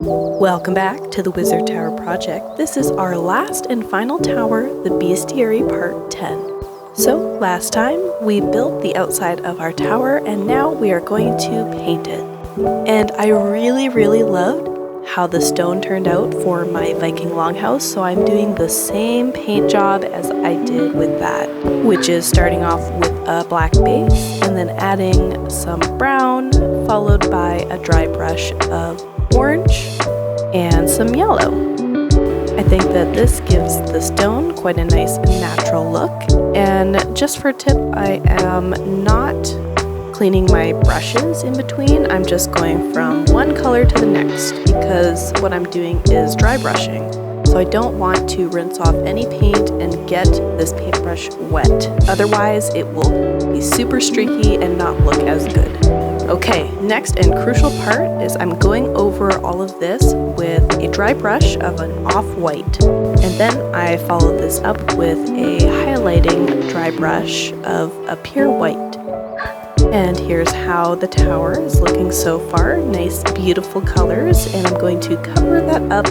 Welcome back to the Wizard Tower project. This is our last and final tower, the Beastiary Part 10. So last time we built the outside of our tower and now we are going to paint it. And I really loved how the stone turned out for my Viking longhouse, so I'm doing the same paint job as I did with that, which is starting off with a black base and then adding some brown, followed by a dry brush of orange and some yellow. I think that this gives the stone quite a nice natural look. And just for a tip, I am not cleaning my brushes in between. I'm just going from one color to the next because what I'm doing is dry brushing. So I don't want to rinse off any paint and get this paintbrush wet. Otherwise, it will be super streaky and not look as good. Okay, next and crucial part is I'm going over all of this with a dry brush of an off-white. And then I follow this up with a highlighting dry brush of a pure white. And here's how the tower is looking so far. Nice, beautiful colors. And I'm going to cover that up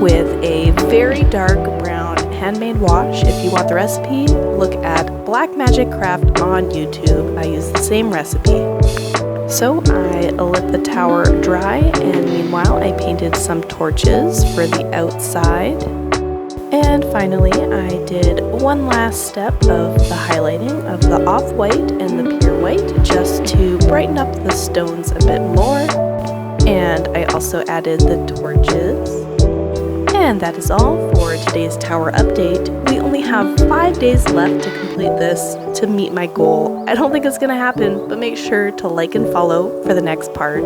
with a very dark brown handmade wash. If you want the recipe, look at Black Magic Craft on YouTube. I use the same recipe. So I let the tower dry, and meanwhile I painted some torches for the outside. And finally I did one last step of the highlighting of the off-white and the pure white just to brighten up the stones a bit more. And I also added the torches. And that is all for today's tower update. We only have 5 days left to complete this to meet my goal. I don't think it's gonna happen, but make sure to like and follow for the next part.